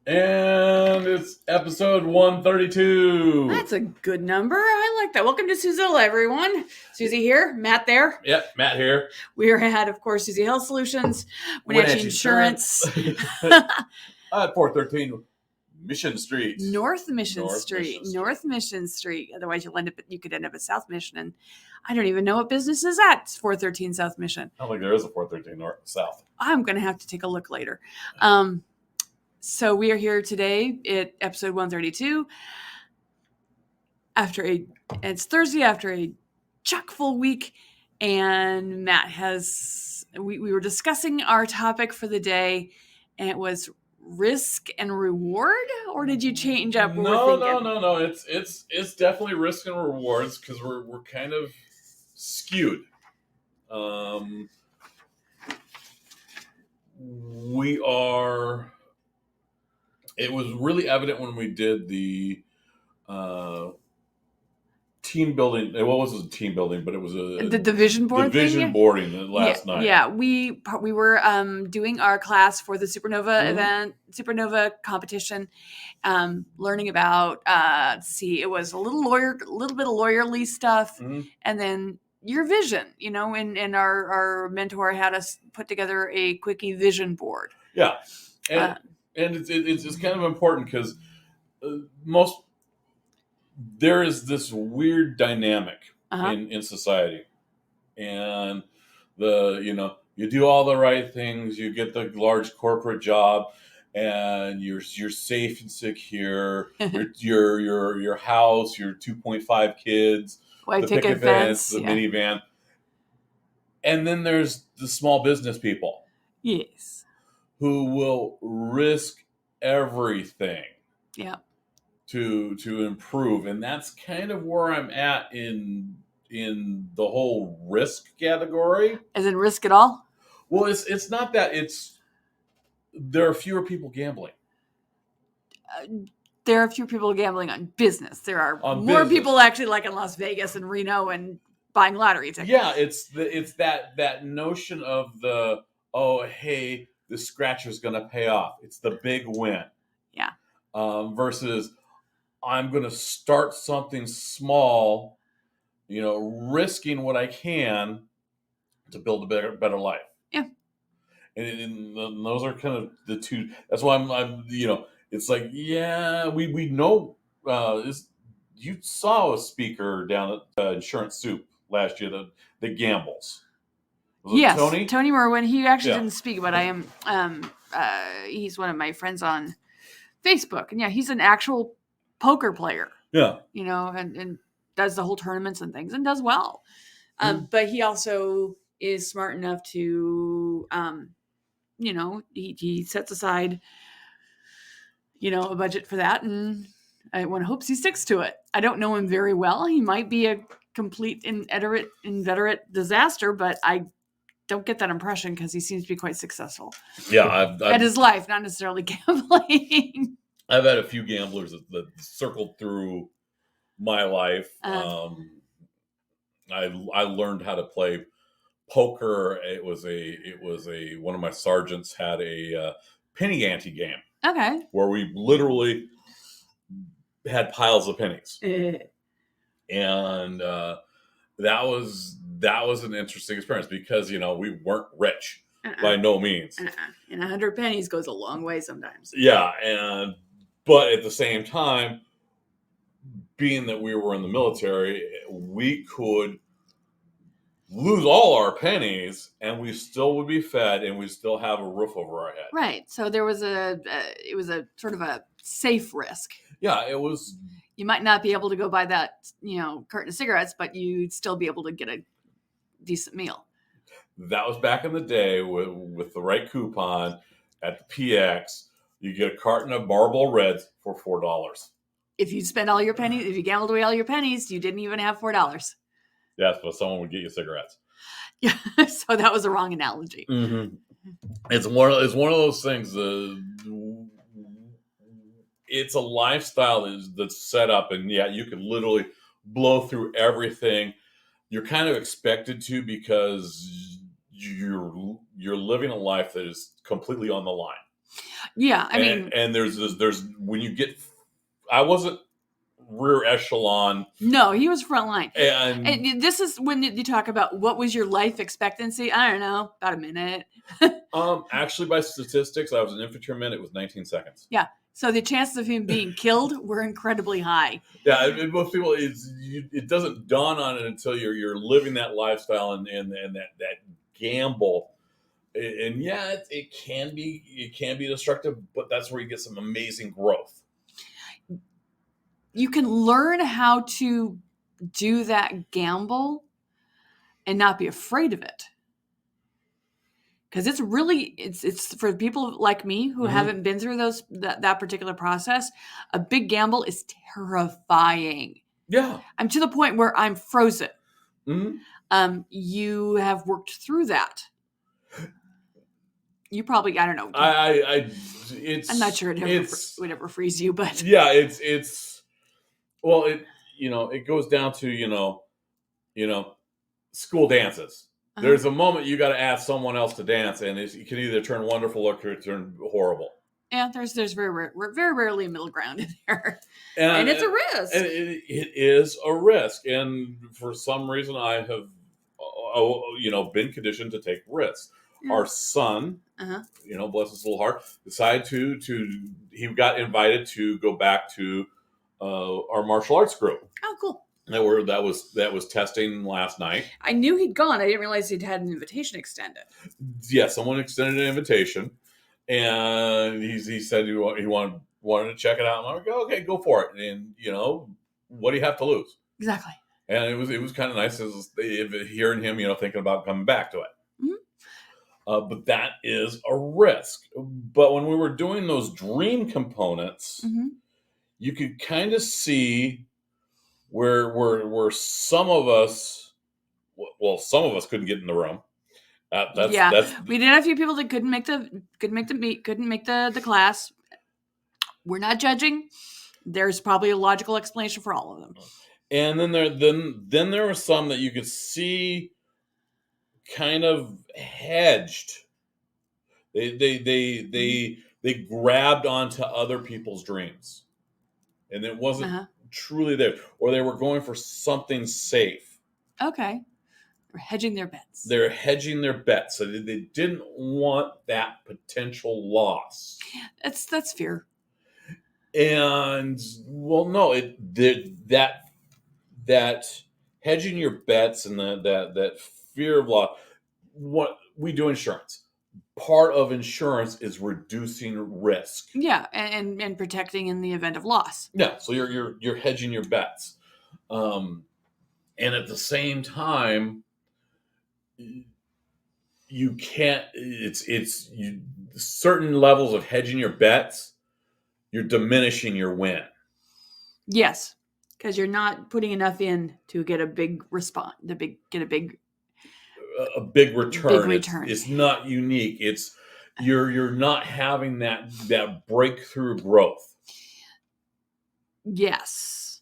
And it's episode 132. That's a good number. I like that. Welcome to Suzilla, everyone. Susie here, Matt there. Yep, Matt here. We are at, of course, Susie Health Solutions, Wenatchee Insurance. At 413 Mission Street. North Mission Street. Otherwise, you could end up at South Mission, and I don't even know what business is at 413 South Mission. I don't think there is a 413 North South. I'm going to have to take a look later. So we are here today at episode 132 it's Thursday after a chock full week, and Matt we were discussing our topic for the day, and it was risk and reward, or did you change up? No. It's definitely risk and rewards because we're kind of skewed. We are. It was really evident when we did the team building. Well, it wasn't team building, but it was the vision board. Vision boarding last night. Yeah, we were doing our class for the Supernova event, Supernova competition, learning about. It was a little bit of lawyerly stuff, and then your vision. And our mentor had us put together a quickie vision board. Yeah, and it's kind of important because there is this weird dynamic in society, and you do all the right things, you get the large corporate job, and you're safe and secure. your house, your 2.5 kids, White the picket fence, the yeah. minivan, and then there's the small business people. Yes. Who will risk everything to improve. And that's kind of where I'm at in the whole risk category. As in risk at all? Well, it's not that. There are fewer people gambling. There are fewer people gambling on business. There are more people actually, like in Las Vegas and Reno, and buying lottery tickets. Yeah, it's that notion of hey, the scratcher's going to pay off. It's the big win. Yeah. Versus I'm going to start something small, risking what I can to build a better life. Yeah. And those are kind of the two. That's why I'm it's like, yeah, we know. You saw a speaker down at Insurance Soup last year that gambles. Yes, Tony Merwin. He actually didn't speak, but I am. He's one of my friends on Facebook, and he's an actual poker player. Yeah, and does the whole tournaments and things, and does well. But he also is smart enough to, he sets aside, a budget for that, and one hopes he sticks to it. I don't know him very well. He might be a complete inveterate disaster, but I don't get that impression because he seems to be quite successful. Yeah, at his life, not necessarily gambling. I've had a few gamblers that circled through my life. I learned how to play poker. It was one of my sergeants had a penny ante game. Okay. Where we literally had piles of pennies, and that was an interesting experience because we weren't rich by no means. And 100 pennies goes a long way sometimes. Yeah, but at the same time, being that we were in the military, we could lose all our pennies and we still would be fed and we still have a roof over our head. Right. So there was it was a sort of a safe risk. Yeah, it was. You might not be able to go buy that, carton of cigarettes, but you'd still be able to get a decent meal. That was back in the day with the right coupon at the PX. You get a carton of Marlboro Reds for $4. If you spend all your pennies, if you gambled away all your pennies, you didn't even have $4. Yes, but someone would get you cigarettes. Yeah, so that was a wrong analogy. Mm-hmm. It's one of those things. It's a lifestyle that's set up, and you can literally blow through everything. You're kind of expected to because you're living a life that is completely on the line. Yeah, I mean, and there's when you get, I wasn't rear echelon, no, he was front line. and this is when you talk about what was your life expectancy. I don't know, about a minute. actually, by statistics, I was an infantryman. It was 19 seconds. Yeah. So the chances of him being killed were incredibly high. Yeah, most people, it doesn't dawn on it until you're living that lifestyle and that gamble. And yeah, it can be destructive, but that's where you get some amazing growth. You can learn how to do that gamble and not be afraid of it. Because it's for people like me who haven't been through that particular process. A big gamble is terrifying. Yeah, I'm to the point where I'm frozen. Mm-hmm. You have worked through that. You probably, I don't know. It's, I'm not sure it would ever freeze you, but yeah, well, it goes down to, school dances. There's a moment you got to ask someone else to dance, and it can either turn wonderful or can turn horrible. Yeah, there's very rarely a middle ground in there, and it's a risk. And it is a risk, and for some reason, I have, been conditioned to take risks. Yeah. Our son, bless his little heart, decided he got invited to go back to our martial arts group. Oh, cool. That was testing last night. I knew he'd gone. I didn't realize he'd had an invitation extended. Yeah, someone extended an invitation, and he said he wanted to check it out. I'm like, okay, go for it. And what do you have to lose? Exactly. And it was kind of nice hearing him, thinking about coming back to it. Mm-hmm. But that is a risk. But when we were doing those dream components, you could kind of see where some of us couldn't get in the room. We did have a few people that couldn't make the class. We're not judging. There's probably a logical explanation for all of them. And then there were some that you could see kind of hedged. They grabbed onto other people's dreams, and it wasn't truly there, or they were going for something safe. Okay. They're hedging their bets. They're hedging their bets. So they didn't want that potential loss. That's fear. And well, no, that hedging your bets and that fear of loss. What we do insurance. Part of insurance is reducing risk. Yeah, and protecting in the event of loss. Yeah, so you're hedging your bets, and at the same time, you can't. It's certain levels of hedging your bets. You're diminishing your win. Yes, because you're not putting enough in to get a big response. A big return. Big return. It's not unique. It's you're not having that breakthrough growth. Yes,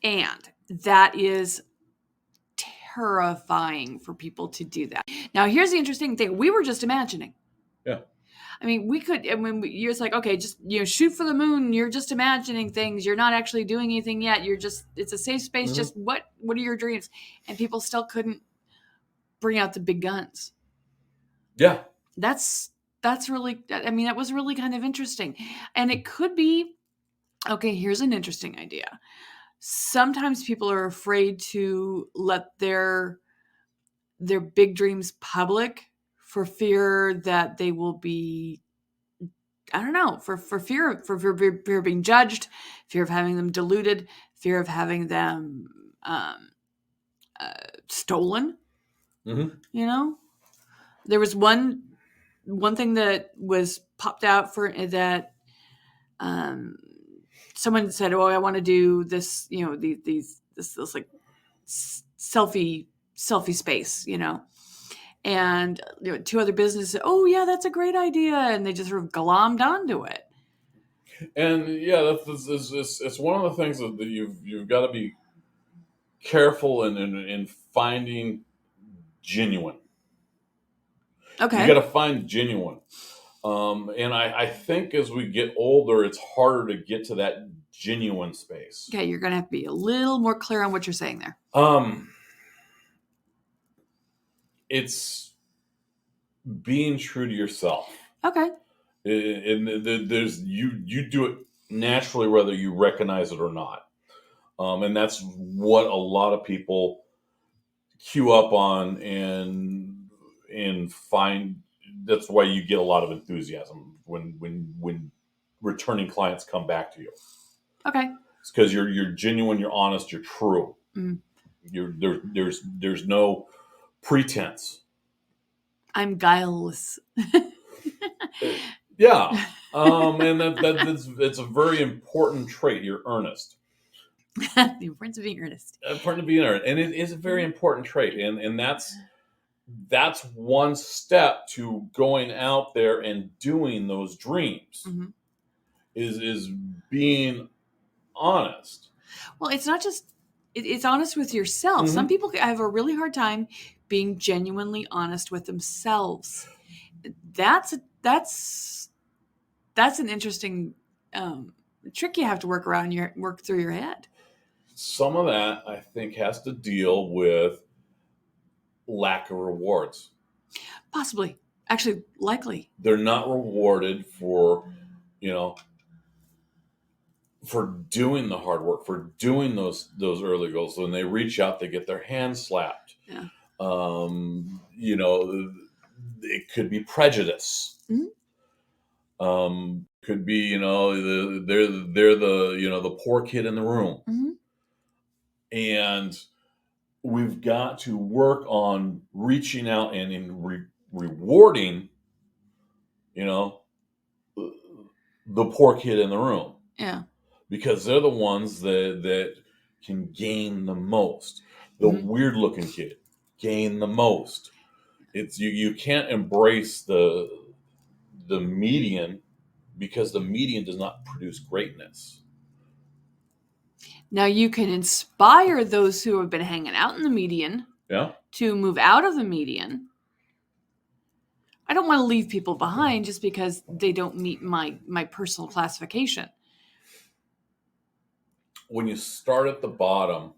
and that is terrifying for people to do that. Now, here's the interesting thing: we were just imagining. Yeah. I mean, we could. I mean, you're just like, okay, just shoot for the moon. You're just imagining things. You're not actually doing anything yet. It's a safe space. Mm-hmm. Just what are your dreams? And people still couldn't bring out the big guns. Yeah. That's really, I mean, that was really kind of interesting. And it could be, okay, here's an interesting idea. Sometimes people are afraid to let their big dreams public for fear that they will be, I don't know, for fear of being judged, fear of having them diluted, fear of having them stolen. Mm-hmm. There was one thing that was popped out for that. Someone said, "Oh, I want to do this." This like selfie space, and two other businesses said, "Oh, yeah, that's a great idea," and they just sort of glommed onto it. And yeah, it's one of the things that you've got to be careful in finding genuine. Okay. You got to find genuine. And I think as we get older, it's harder to get to that genuine space. Okay, you're going to have to be a little more clear on what you're saying there. It's being true to yourself. Okay. And there's you do it naturally, whether you recognize it or not. And that's what a lot of people queue up on and find. That's why you get a lot of enthusiasm when returning clients come back to you. Okay. It's because you're genuine, you're honest, you're true. Mm. There's no pretense. I'm guileless. Yeah. And it's a very important trait. You're earnest. The importance of being earnest. Important of being earnest. And it is a very important trait. And that's one step to going out there and doing those dreams. Mm-hmm. Is being honest. Well, it's not just it's honest with yourself. Mm-hmm. Some people have a really hard time being genuinely honest with themselves. That's an interesting trick you have to work through your head. Some of that, I think, has to deal with lack of rewards. Possibly. Actually, likely. They're not rewarded for doing the hard work, for doing those early goals. When they reach out, they get their hands slapped. Yeah. It could be prejudice. Mm-hmm. Could be, they're the poor kid in the room. Mm-hmm. And we've got to work on reaching out and in rewarding, the poor kid in the room. Yeah. Because they're the ones that can gain the most. The mm-hmm. weird looking kid gain the most. It's you can't embrace the median, because the median does not produce greatness. Now you can inspire those who have been hanging out in the median to move out of the median. I don't want to leave people behind just because they don't meet my personal classification. When you start at the bottom,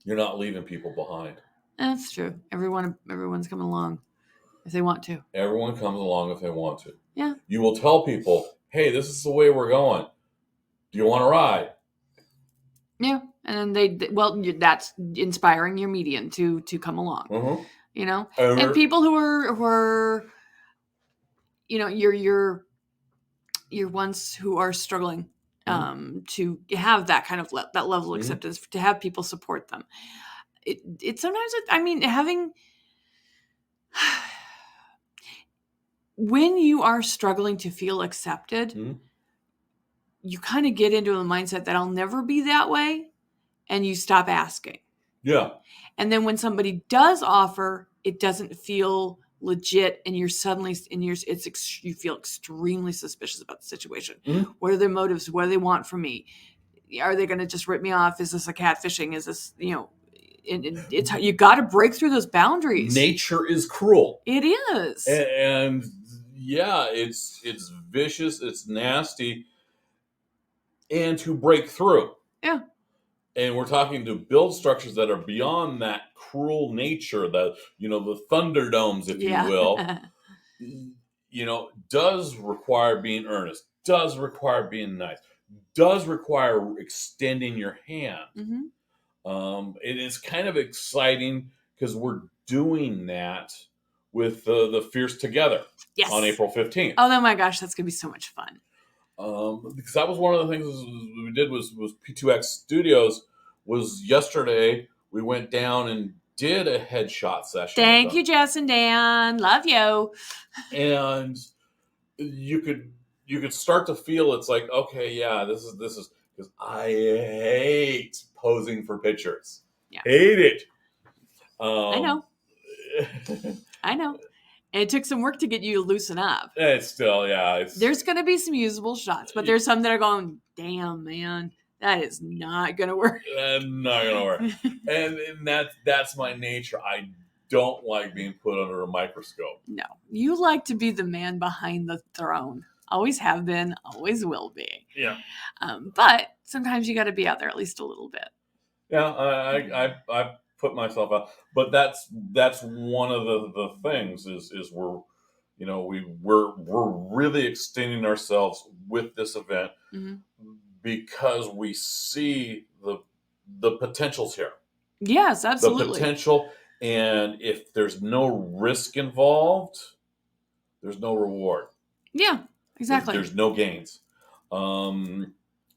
you're not leaving people behind. That's true. Everyone's coming along if they want to. Everyone comes along if they want to. Yeah. You will tell people, hey, this is the way we're going. Do you want to ride? Yeah. And then that's inspiring your median to come along. Mm-hmm. And people who are your ones who are struggling to have that kind of that level of mm-hmm. acceptance, to have people support them. It sometimes having when you are struggling to feel accepted, mm-hmm. you kind of get into a mindset that I'll never be that way, and you stop asking. Yeah. And then when somebody does offer, it doesn't feel legit, and you feel extremely suspicious about the situation. Mm-hmm. What are their motives? What do they want from me? Are they going to just rip me off? Is this a catfishing? Is this, it's you got to break through those boundaries. Nature is cruel. It is. And yeah, it's vicious, it's nasty, and to break through. Yeah. And we're talking to build structures that are beyond that cruel nature, the Thunderdomes, if you will, does require being earnest, does require being nice, does require extending your hand. Mm-hmm. It is kind of exciting because we're doing that with the Fierce Together on April 15th. Oh my gosh, that's going to be so much fun. Because that was one of the things we did was P2X Studios. Was yesterday we went down and did a headshot session. Thank you, Jess and Dan. Love you. And you could start to feel it's like, okay, yeah, this is because I hate posing for pictures. Yeah. Hate it. I know. I know. And it took some work to get you to loosen up. It's still, yeah. There's going to be some usable shots, but there's some that are going, damn, man, that is not going to work. Not going to work. and that's my nature. I don't like being put under a microscope. No, you like to be the man behind the throne. Always have been, always will be. Yeah. But sometimes you got to be out there at least a little bit. Yeah, I put myself out, but that's one of the things is we're we're really extending ourselves with this event because we see the potentials here. Yes, absolutely. The potential, and if there's no risk involved, there's no reward. Yeah, exactly. There's no gains. And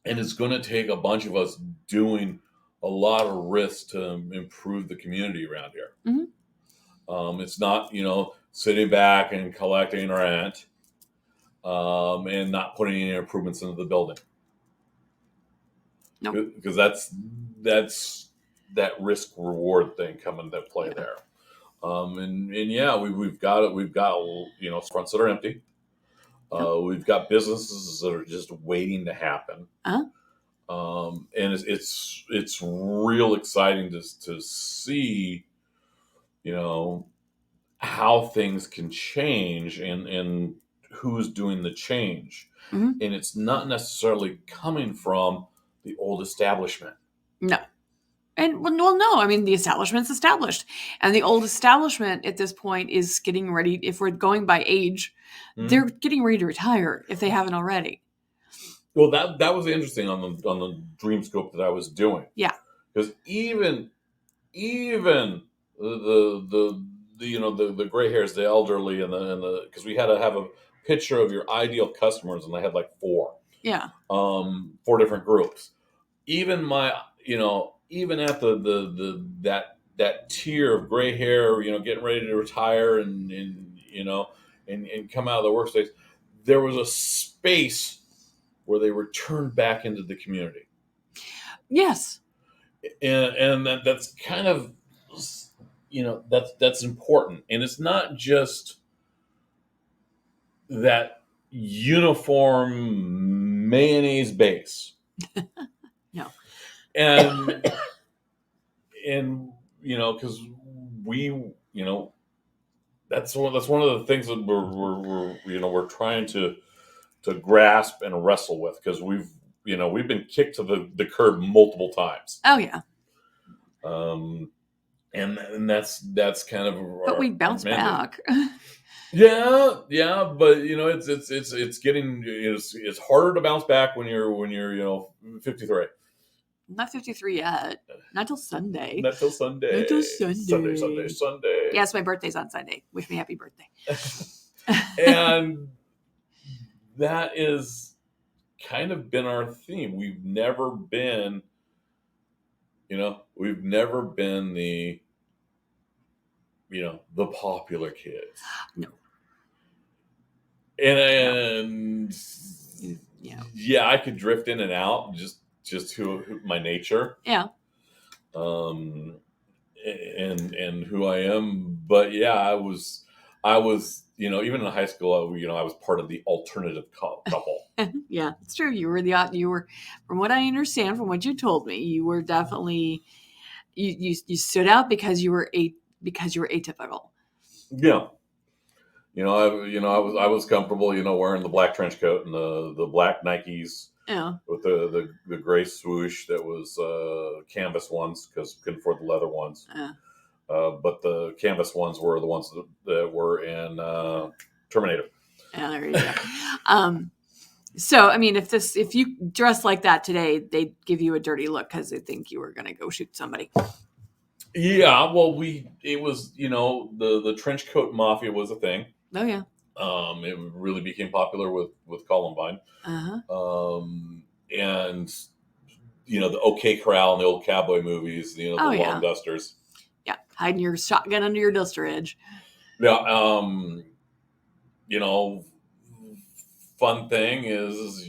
it's going to take a bunch of us doing a lot of risks to improve the community around here. It's not, sitting back and collecting rent and not putting any improvements into the building. Nope. Because that's that risk reward thing coming to play there. And yeah, we've got fronts that are empty. We've got businesses that are just waiting to happen. And it's real exciting to see, how things can change and who's doing the change. And it's not necessarily coming from the old establishment. No. And well, no, I mean, the establishment's established, and the old establishment at this point is getting ready. If we're going by age, they're getting ready to retire if they haven't already. Well, that was interesting on the Dreamscope that I was doing. Yeah, because even the gray hairs, the elderly, and the because we had to have a picture of your ideal customers, and I had like 4. Yeah. 4 different groups. Even even at that tier of gray hair, getting ready to retire and come out of the workspace, there was a space where they returned back into the community. Yes. And that's kind of, that's important. And it's not just that uniform mayonnaise base. No. And because we, that's one of the things that we're trying to grasp and wrestle with, because we've been kicked to the curb multiple times. Oh yeah. And that's kind of. But we bounce back. Yeah, but it's getting it's harder to bounce back when you're 53. Not 53 yet. Not till Sunday. Not till Sunday. Not till Sunday. Sunday. Yes, my birthday's on Sunday. Wish me happy birthday. And that is kind of been our theme. We've never been the the popular kids. No. And yeah, I could drift in and out just who my nature. Yeah. And who I am, but yeah, I was even in high school, I was part of the alternative couple. Yeah, it's true. You were, from what I understand, from what you told me, you were definitely you stood out because you were atypical. Yeah. I was comfortable, wearing the black trench coat and the black Nikes. Yeah. With the gray swoosh that was canvas ones, because couldn't afford the leather ones. Yeah. But the canvas ones were the ones that were in Terminator. Yeah, there you go. So, I mean, if you dress like that today, they'd give you a dirty look because they think you were going to go shoot somebody. Yeah, well, it was the trench coat mafia was a thing. Oh yeah. It really became popular with Columbine. Uh-huh. And the OK Corral and the old cowboy movies, the long dusters. Yeah, hiding your shotgun under your duster edge. Yeah. Fun thing is,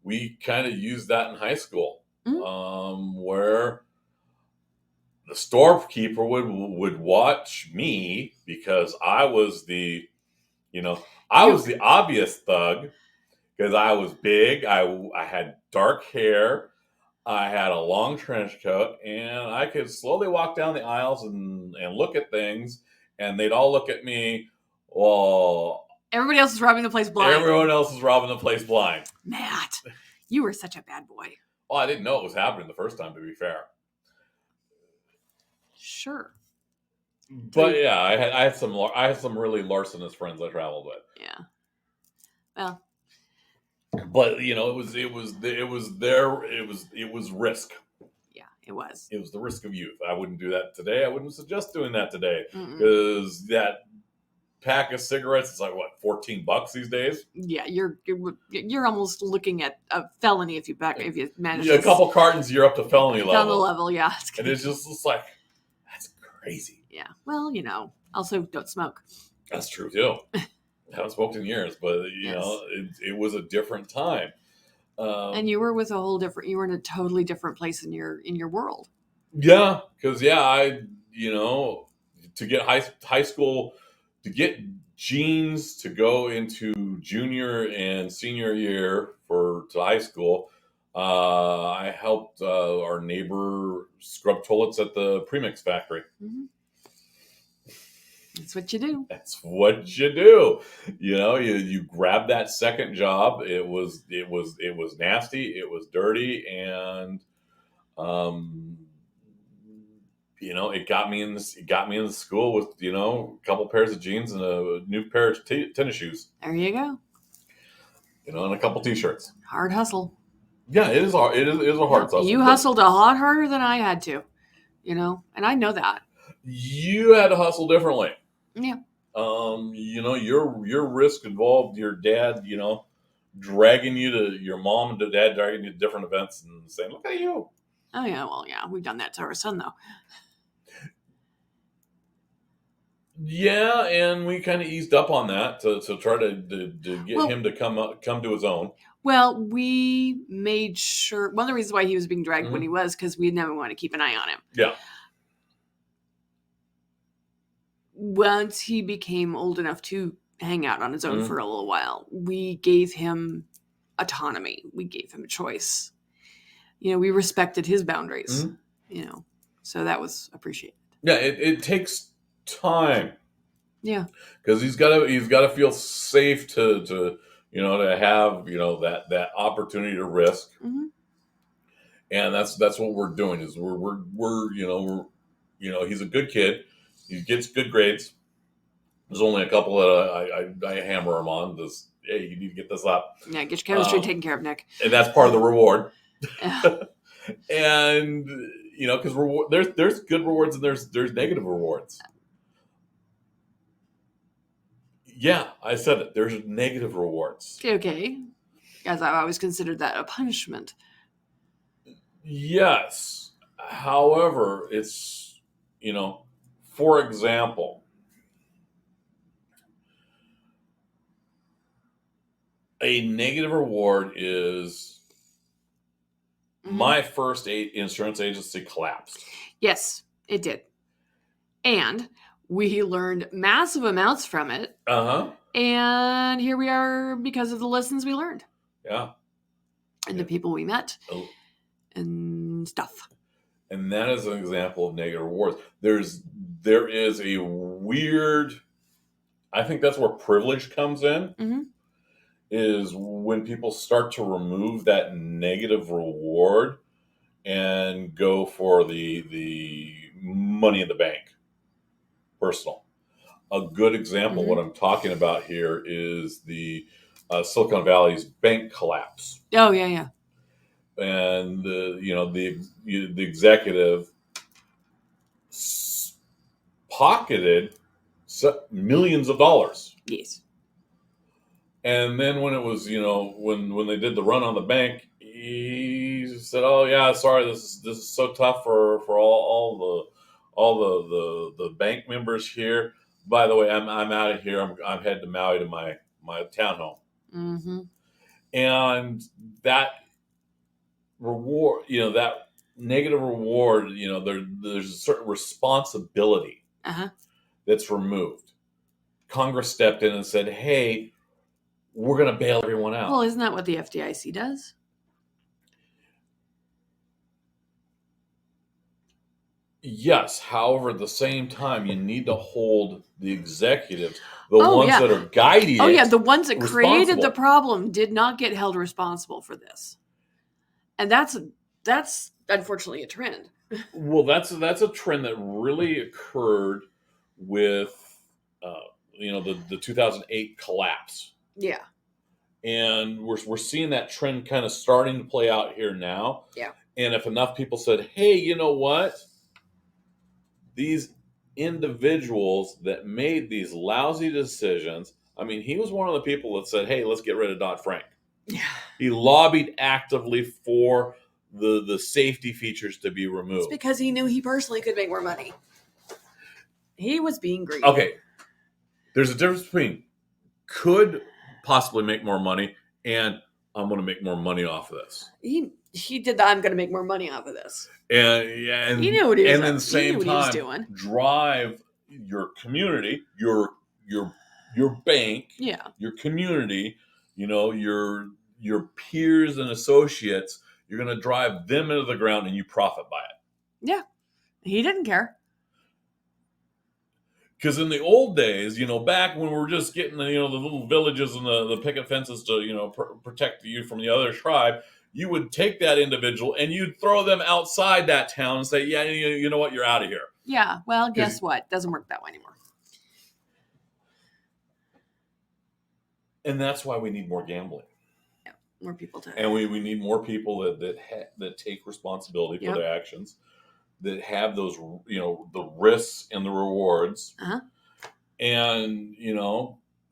we kind of used that in high school, where the storekeeper would watch me because I was the obvious thug, because I was big. I had dark hair. I had a long trench coat, and I could slowly walk down the aisles and look at things, and they'd all look at me. Well, everybody else is robbing the place blind. Everyone else is robbing the place blind. Matt, you were such a bad boy. Well, I didn't know it was happening the first time, to be fair. Sure. But yeah, I had some really larcenous friends I traveled with. Yeah. Well. But it was risk. Yeah, it was. It was the risk of youth. I wouldn't do that today. I wouldn't suggest doing that today because that pack of cigarettes is like what, $14 these days. Yeah, you're almost looking at a felony if you manage. Yeah, a couple cartons, you're up to felony level. Down the level, yeah. And it's just like, that's crazy. Yeah. Well, also don't smoke. That's true too. I haven't smoked in years, but it was a different time. And you were with you were in a totally different place in your world. Yeah, because I to get high school, to get jeans to go into junior and senior year to high school, I helped our neighbor scrub toilets at the premix factory. Mm-hmm. That's what you do. That's what you do. You grab that second job. It was nasty. It was dirty, and it got me in the school with a couple pairs of jeans and a new pair of tennis shoes. There you go. And a couple t-shirts. Hard hustle. Yeah, it is hard. It is a hard hustle. You hustled a lot harder than I had to. And I know that. You had to hustle differently. Yeah. Your risk involved your dad, dragging you to your mom and dad dragging you to different events and saying, "Look at you." Oh yeah, well yeah, we've done that to our son though. Yeah, and we kind of eased up on that to try to get him to come to his own. Well, we made sure one of the reasons why he was being dragged when he was because we never want to keep an eye on him. Yeah. Once he became old enough to hang out on his own for a little while, we gave him autonomy. We gave him a choice. We respected his boundaries. So that was appreciated. Yeah, it takes time. Yeah, because he's got to feel safe to have that opportunity to risk. Mm-hmm. And that's what we're doing is we're he's a good kid. He gets good grades. There's only a couple that I hammer him on. This, hey, you need to get this up. Yeah, get your chemistry taken care of, Nick. And that's part of the reward. And because there's good rewards and there's negative rewards. Yeah, I said it. There's negative rewards. Okay, as I've always considered that a punishment. Yes, however, it's for example, a negative reward is my first insurance agency collapsed. Yes, it did. And we learned massive amounts from it. Uh-huh. And here we are because of the lessons we learned. Yeah. And the people we met and stuff. And that is an example of negative rewards. There is a weird, I think that's where privilege comes in, is when people start to remove that negative reward and go for the money in the bank, personal. A good example, what I'm talking about here is the Silicon Valley's bank collapse. Oh, yeah. And the executive pocketed millions of dollars. Yes. And then when it was, when they did the run on the bank, he said, "Oh yeah, sorry, this is so tough for all the bank members here. By the way, I'm out of here. I'm heading to Maui to my townhome." Mm-hmm. And that reward, that negative reward, there's a certain responsibility that's removed. Congress stepped in and said, "Hey, we're going to bail everyone out." Well, isn't that what the FDIC does? Yes. However, at the same time, you need to hold the executives, the ones that are guiding it, the ones that created the responsible. problem did not get held responsible for this. And that's unfortunately a trend. Well, that's a trend that really occurred with the 2008 collapse. Yeah. And we're seeing that trend kind of starting to play out here now. Yeah. And if enough people said, "Hey, you know what? These individuals that made these lousy decisions," I mean, he was one of the people that said, "Hey, let's get rid of Dodd-Frank." Yeah. He lobbied actively for the safety features to be removed. It's because he knew he personally could make more money. He was being greedy. Okay. There's a difference between could possibly make more money and I'm going to make more money off of this. He did that. I'm going to make more money off of this. And he knew what he was, and at the same time, doing. Drive your community, your bank, your community, your peers and associates. You're going to drive them into the ground, and you profit by it. Yeah, he didn't care. Because in the old days, back when we were just getting the little villages and the picket fences to protect you from the other tribe, you would take that individual and you'd throw them outside that town and say, "Yeah, you know what, you're out of here." Yeah. Well, guess what? Doesn't work that way anymore. And that's why we need more gambling. Yeah, more people to. And we need more people that take responsibility for their actions, that have those the risks and the rewards, and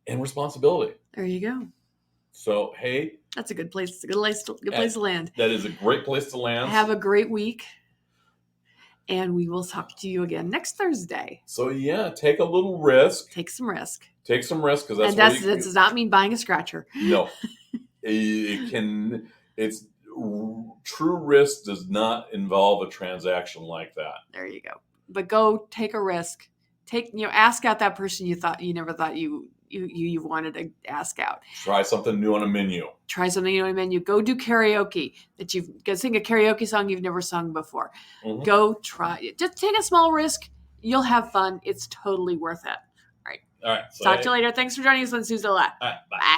and responsibility. There you go. So hey, that's a good place. It's a good place to land. That is a great place to land. Have a great week, and we will talk to you again next Thursday. So yeah, take a little risk. Take some risk. Take some risk, because that does not mean buying a scratcher. No, it can. It's true risk does not involve a transaction like that. There you go. But go take a risk. Ask out that person you never thought you wanted to ask out. Try something new on a menu. Go do karaoke. Go sing a karaoke song you've never sung before. Mm-hmm. Go try it. Just take a small risk. You'll have fun. It's totally worth it. All right. All right. Talk to you later. Thanks for joining us on Suze La. All right. Bye.